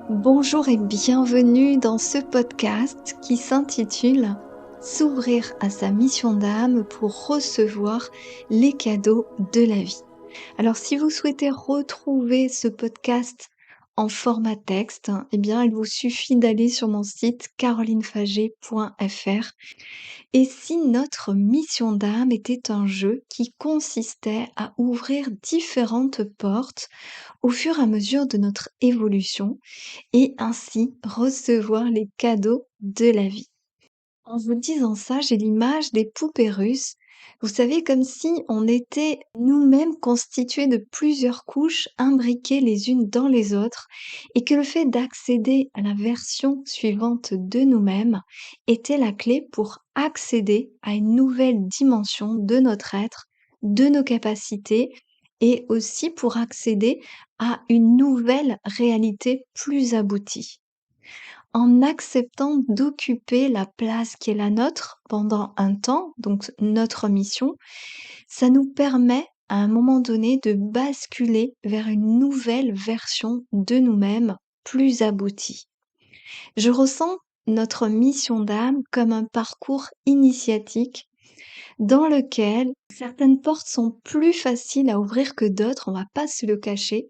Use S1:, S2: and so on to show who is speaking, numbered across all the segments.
S1: Bonjour et bienvenue dans ce podcast qui s'intitule S'ouvrir à sa mission d'âme pour recevoir les cadeaux de la vie. Alors si vous souhaitez retrouver ce podcast en format texte, eh bien il vous suffit d'aller sur mon site carolinefagé.fr. Et si notre mission d'âme était un jeu qui consistait à ouvrir différentes portes au fur et à mesure de notre évolution et ainsi recevoir les cadeaux de la vie. En vous disant ça, j'ai l'image des poupées russes. Vous savez, comme si on était nous-mêmes constitués de plusieurs couches imbriquées les unes dans les autres et que le fait d'accéder à la version suivante de nous-mêmes était la clé pour accéder à une nouvelle dimension de notre être, de nos capacités et aussi pour accéder à une nouvelle réalité plus aboutie. En acceptant d'occuper la place qui est la nôtre pendant un temps, donc notre mission, ça nous permet à un moment donné de basculer vers une nouvelle version de nous-mêmes plus aboutie. Je ressens notre mission d'âme comme un parcours initiatique dans lequel certaines portes sont plus faciles à ouvrir que d'autres, on va pas se le cacher,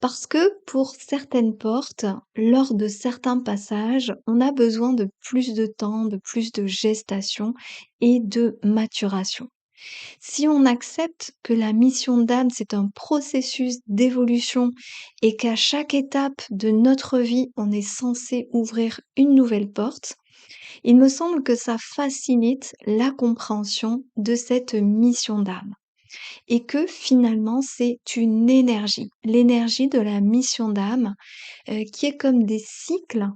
S1: parce que pour certaines portes, lors de certains passages, on a besoin de plus de temps, de plus de gestation et de maturation. Si on accepte que la mission d'âme, c'est un processus d'évolution et qu'à chaque étape de notre vie, on est censé ouvrir une nouvelle porte, il me semble que ça facilite la compréhension de cette mission d'âme et que finalement c'est une énergie, l'énergie de la mission d'âme qui est comme des cycles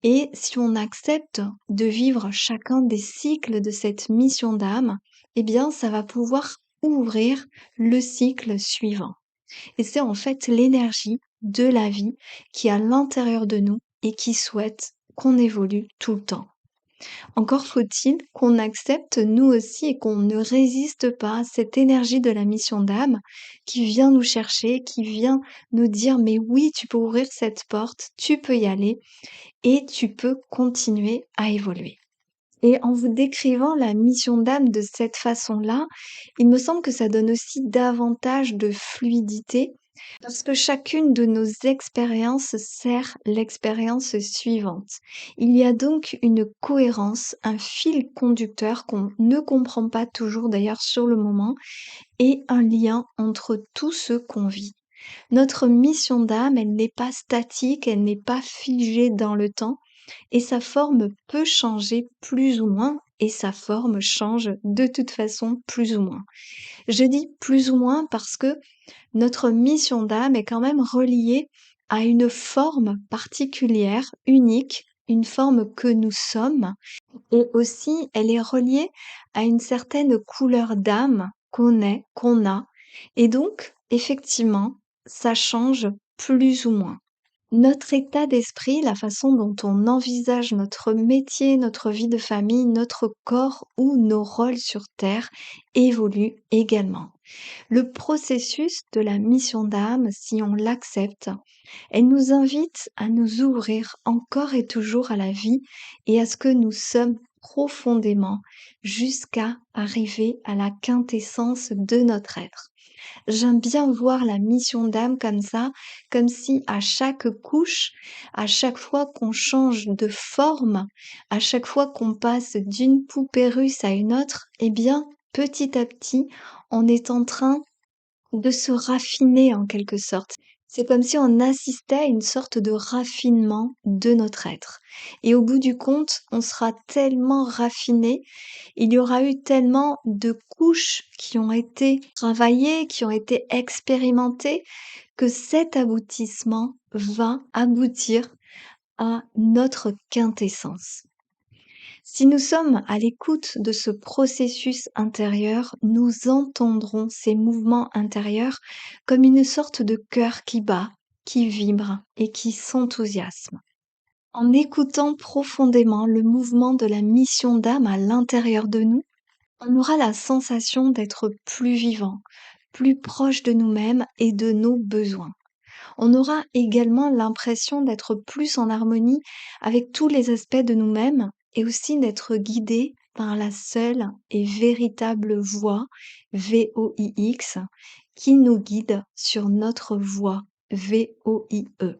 S1: et si on accepte de vivre chacun des cycles de cette mission d'âme, eh bien ça va pouvoir ouvrir le cycle suivant. Et c'est en fait l'énergie de la vie qui est à l'intérieur de nous et qui souhaite qu'on évolue tout le temps. Encore faut-il qu'on accepte nous aussi et qu'on ne résiste pas à cette énergie de la mission d'âme qui vient nous chercher, qui vient nous dire mais oui, tu peux ouvrir cette porte, tu peux y aller et tu peux continuer à évoluer. Et en vous décrivant la mission d'âme de cette façon-là, il me semble que ça donne aussi davantage de fluidité parce que chacune de nos expériences sert l'expérience suivante. Il y a donc une cohérence, un fil conducteur qu'on ne comprend pas toujours d'ailleurs sur le moment et un lien entre tout ce qu'on vit. Notre mission d'âme, elle n'est pas statique, elle n'est pas figée dans le temps et sa forme peut changer plus ou moins et sa forme change de toute façon plus ou moins. Je dis plus ou moins parce que notre mission d'âme est quand même reliée à une forme particulière, unique, une forme que nous sommes et aussi elle est reliée à une certaine couleur d'âme qu'on est, qu'on a et donc effectivement ça change plus ou moins. Notre état d'esprit, la façon dont on envisage notre métier, notre vie de famille, notre corps ou nos rôles sur Terre évolue également. Le processus de la mission d'âme, si on l'accepte, elle nous invite à nous ouvrir encore et toujours à la vie et à ce que nous sommes profondément jusqu'à arriver à la quintessence de notre être. J'aime bien voir la mission d'âme comme ça, comme si à chaque couche, à chaque fois qu'on change de forme, à chaque fois qu'on passe d'une poupée russe à une autre, eh bien, petit à petit, on est en train de se raffiner en quelque sorte. C'est comme si on assistait à une sorte de raffinement de notre être. Et au bout du compte, on sera tellement raffiné, il y aura eu tellement de couches qui ont été travaillées, qui ont été expérimentées, que cet aboutissement va aboutir à notre quintessence. Si nous sommes à l'écoute de ce processus intérieur, nous entendrons ces mouvements intérieurs comme une sorte de cœur qui bat, qui vibre et qui s'enthousiasme. En écoutant profondément le mouvement de la mission d'âme à l'intérieur de nous, on aura la sensation d'être plus vivant, plus proche de nous-mêmes et de nos besoins. On aura également l'impression d'être plus en harmonie avec tous les aspects de nous-mêmes et aussi d'être guidé par la seule et véritable voix, VOIX, qui nous guide sur notre voie, VOIE.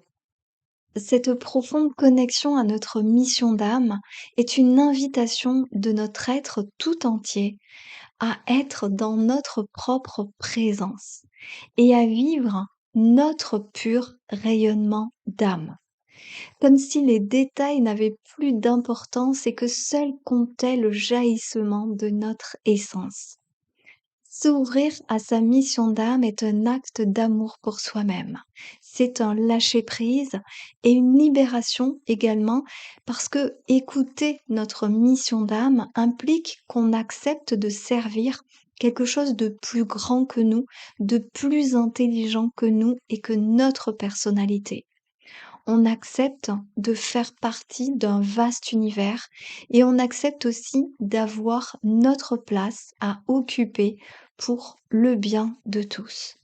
S1: Cette profonde connexion à notre mission d'âme est une invitation de notre être tout entier à être dans notre propre présence et à vivre notre pur rayonnement d'âme, comme si les détails n'avaient plus d'importance et que seul comptait le jaillissement de notre essence. S'ouvrir à sa mission d'âme est un acte d'amour pour soi-même. C'est un lâcher-prise et une libération également parce que écouter notre mission d'âme implique qu'on accepte de servir quelque chose de plus grand que nous, de plus intelligent que nous et que notre personnalité. On accepte de faire partie d'un vaste univers et on accepte aussi d'avoir notre place à occuper pour le bien de tous.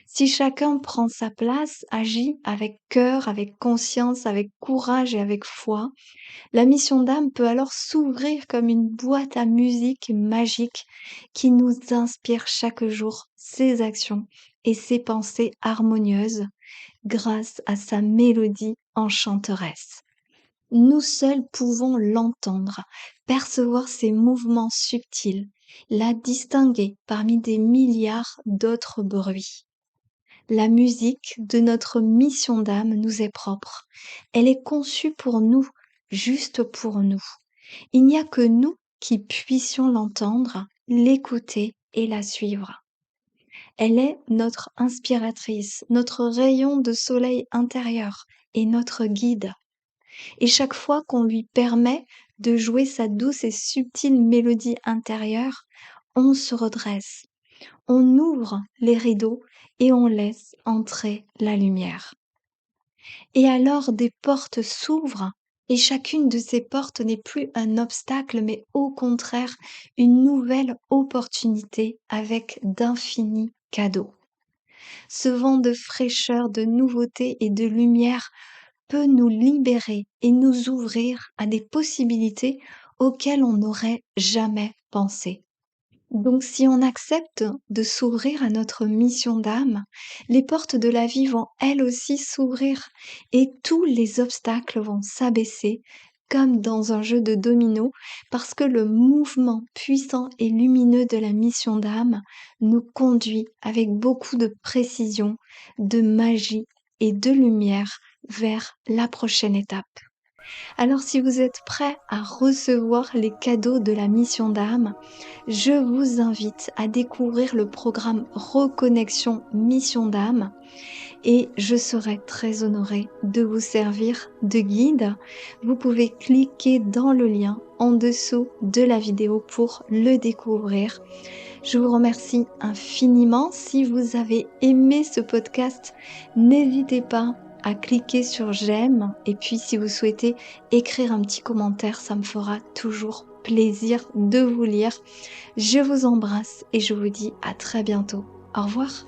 S1: Si chacun prend sa place, agit avec cœur, avec conscience, avec courage et avec foi, la mission d'âme peut alors s'ouvrir comme une boîte à musique magique qui nous inspire chaque jour ses actions et ses pensées harmonieuses grâce à sa mélodie enchanteresse. Nous seuls pouvons l'entendre, percevoir ses mouvements subtils, la distinguer parmi des milliards d'autres bruits. La musique de notre mission d'âme nous est propre. Elle est conçue pour nous, juste pour nous. Il n'y a que nous qui puissions l'entendre, l'écouter et la suivre. Elle est notre inspiratrice, notre rayon de soleil intérieur et notre guide. Et chaque fois qu'on lui permet de jouer sa douce et subtile mélodie intérieure, on se redresse, on ouvre les rideaux et on laisse entrer la lumière. Et alors des portes s'ouvrent et chacune de ces portes n'est plus un obstacle mais au contraire une nouvelle opportunité avec d'infinis cadeaux. Ce vent de fraîcheur, de nouveauté et de lumière peut nous libérer et nous ouvrir à des possibilités auxquelles on n'aurait jamais pensé. Donc si on accepte de s'ouvrir à notre mission d'âme, les portes de la vie vont elles aussi s'ouvrir et tous les obstacles vont s'abaisser comme dans un jeu de dominos parce que le mouvement puissant et lumineux de la mission d'âme nous conduit avec beaucoup de précision, de magie et de lumière vers la prochaine étape. Alors si vous êtes prêt à recevoir les cadeaux de la mission d'âme, je vous invite à découvrir le programme Reconnexion Mission d'âme et je serai très honorée de vous servir de guide. Vous pouvez cliquer dans le lien en dessous de la vidéo pour le découvrir. Je vous remercie infiniment. Si vous avez aimé ce podcast, n'hésitez pas à cliquer sur j'aime et puis si vous souhaitez écrire un petit commentaire, ça me fera toujours plaisir de vous lire. Je vous embrasse et je vous dis à très bientôt. Au revoir.